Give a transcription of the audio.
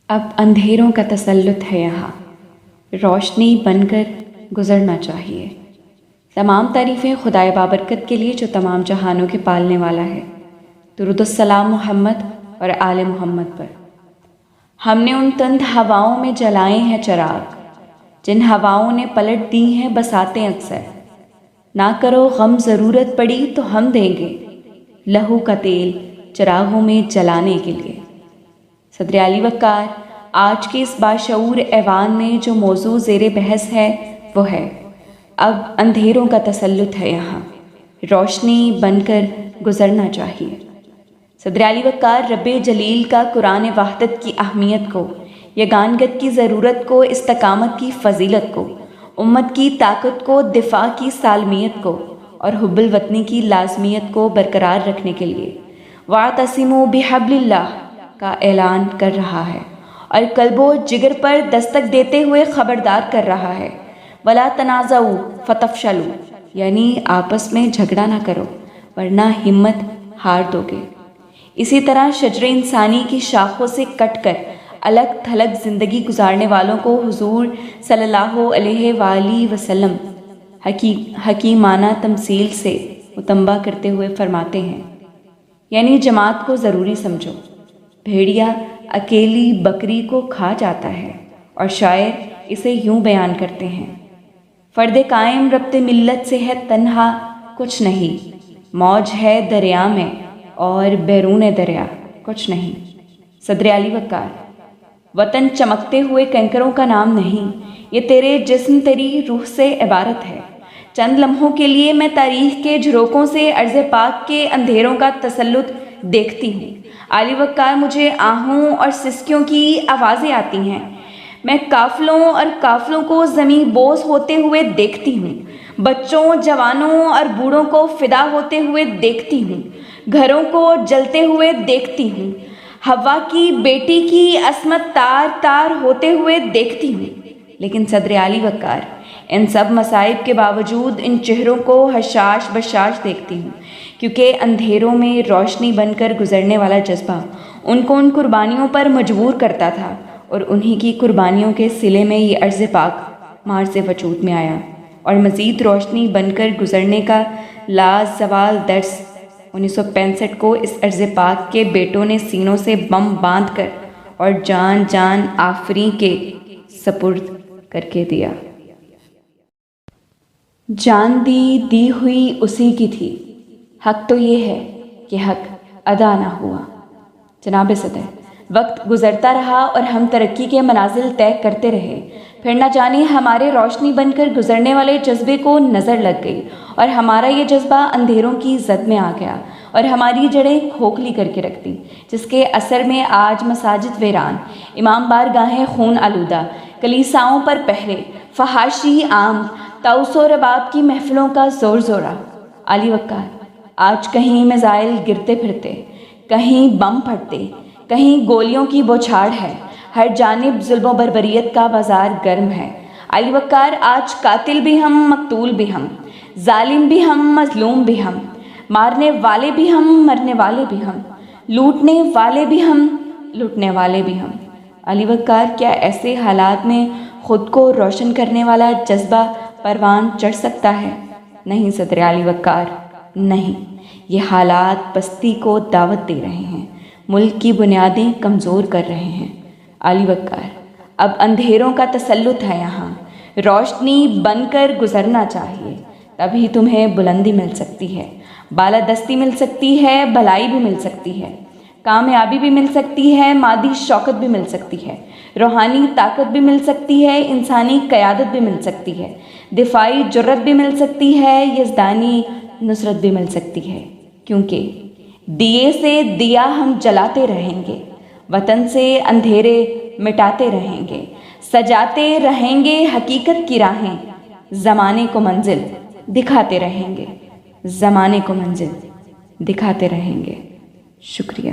اب اندھیروں کا تسلط ہے یہاں، روشنی بن کر گزرنا چاہیے۔ تمام تعریفیں خدائے بابرکت کے لیے جو تمام جہانوں کے پالنے والا ہے۔ درود السلام محمد اور آل محمد پر۔ ہم نے ان تند ہواؤں میں جلائے ہیں چراغ، جن ہواؤں نے پلٹ دی ہیں بساتیں اکثر۔ نہ کرو غم، ضرورت پڑی تو ہم دیں گے لہو کا تیل چراغوں میں جلانے کے لیے۔ صدر علی وقار، آج کے اس باشعور ایوان میں جو موضوع زیر بحث ہے وہ ہے اب اندھیروں کا تسلط ہے یہاں، روشنی بن کر گزرنا چاہیے۔ صدر علی وقار رب جلیل کا قرآن وحدت کی اہمیت کو، یگانگت کی ضرورت کو، استقامت کی فضیلت کو، امت کی طاقت کو، دفاع کی سالمیت کو اور حب الوطنی کی لازمیت کو برقرار رکھنے کے لیے وَاعْتَصِمُوا بِحَبْلِ اللَّهِ کا اعلان کر رہا ہے اور قلب و جگر پر دستک دیتے ہوئے خبردار کر رہا ہے وَلَا تَنَازَعُوا فَتَفْشَلُوا، یعنی آپس میں جھگڑا نہ کرو ورنہ ہمت ہار دو گے۔ اسی طرح شجر انسانی کی شاخوں سے کٹ کر الگ تھلگ زندگی گزارنے والوں کو حضور صلی اللہ علیہ وآلہ وسلم حکیمانہ تمثیل سے متنبہ کرتے ہوئے فرماتے ہیں، یعنی جماعت کو ضروری سمجھو، بھیڑیا اکیلی بکری کو کھا جاتا ہے، اور شاعر اسے یوں بیان کرتے ہیں، فرد قائم ربط ملت سے ہے تنہا کچھ نہیں، موج ہے دریا میں اور بیرون دریا کچھ نہیں۔ صدر علی وقار، وطن چمکتے ہوئے کنکروں کا نام نہیں، یہ تیرے جسم تیری روح سے عبارت ہے۔ چند لمحوں کے لیے میں تاریخ کے جھروکوں سے عرض پاک کے اندھیروں کا تسلط دیکھتی ہوں۔ علی وقار، مجھے آہوں اور سسکیوں کی آوازیں آتی ہیں، میں قافلوں اور قافلوں کو زمین بوس ہوتے ہوئے دیکھتی ہوں، بچوں، جوانوں اور بوڑھوں کو فدا ہوتے ہوئے دیکھتی ہوں، گھروں کو جلتے ہوئے دیکھتی ہوں، حوا کی بیٹی کی عصمت تار تار ہوتے ہوئے دیکھتی ہوں۔ لیکن صدر علی وقار، ان سب مصائب کے باوجود ان چہروں کو حشاش بشاش دیکھتی ہوں، کیونکہ اندھیروں میں روشنی بن کر گزرنے والا جذبہ ان کو ان قربانیوں پر مجبور کرتا تھا، اور انہی کی قربانیوں کے صلے میں یہ عرض پاک مار سے وجود میں آیا، اور مزید روشنی بن کر گزرنے کا لازوال درس 1965 کو اس عرض پاک کے بیٹوں نے سینوں سے بم باندھ کر اور جان جان آفریں کے سپرد کر کے دیا۔ جان دی ہوئی اسی کی تھی، حق تو یہ ہے کہ حق ادا نہ ہوا۔ جناب صدر، وقت گزرتا رہا اور ہم ترقی کے منازل طے کرتے رہے، پھر نہ جانے ہمارے روشنی بن کر گزرنے والے جذبے کو نظر لگ گئی اور ہمارا یہ جذبہ اندھیروں کی زد میں آ گیا اور ہماری جڑیں کھوکھلی کر کے رکھ دی، جس کے اثر میں آج مساجد ویران، امام بارگاہیں خون آلودہ، کلیساؤں پر پہرے، فحاشی عام، طاؤس و رباب کی محفلوں کا زور زورا۔ علی وقار، آج کہیں میزائل گرتے پھرتے، کہیں بم پھٹتے، کہیں گولیوں کی بوچھاڑ ہے، ہر جانب ظلم و بربریت کا بازار گرم ہے۔ علی وقار، آج قاتل بھی ہم، مقتول بھی ہم، ظالم بھی ہم، مظلوم بھی ہم، مارنے والے بھی ہم، مرنے والے بھی ہم، لوٹنے والے بھی ہم، لوٹنے والے بھی ہم۔ علی وقار، کیا ایسے حالات میں خود کو روشن کرنے والا جذبہ پروان چڑھ سکتا ہے؟ نہیں صدر علی وقار، نہیں، یہ حالات پستی کو دعوت دے رہے ہیں، ملک کی بنیادیں کمزور کر رہے ہیں۔ علی وقار، اب اندھیروں کا تسلط ہے یہاں، روشنی بن کر گزرنا چاہیے، تبھی تمہیں بلندی مل سکتی ہے، بالادستی مل سکتی ہے، بھلائی بھی مل سکتی ہے، کامیابی بھی مل سکتی ہے، مادی شوکت بھی مل سکتی ہے، روحانی طاقت بھی مل سکتی ہے، انسانی قیادت بھی مل سکتی ہے، دفاعی جرت بھی مل سکتی ہے، یزدانی نصرت بھی مل سکتی ہے، کیونکہ دیے سے دیا ہم جلاتے رہیں گے، وطن سے اندھیرے مٹاتے رہیں گے، سجاتے رہیں گے حقیقت کی راہیں، زمانے کو منزل دکھاتے رہیں گے، زمانے کو منزل دکھاتے رہیں گے۔ شکریہ۔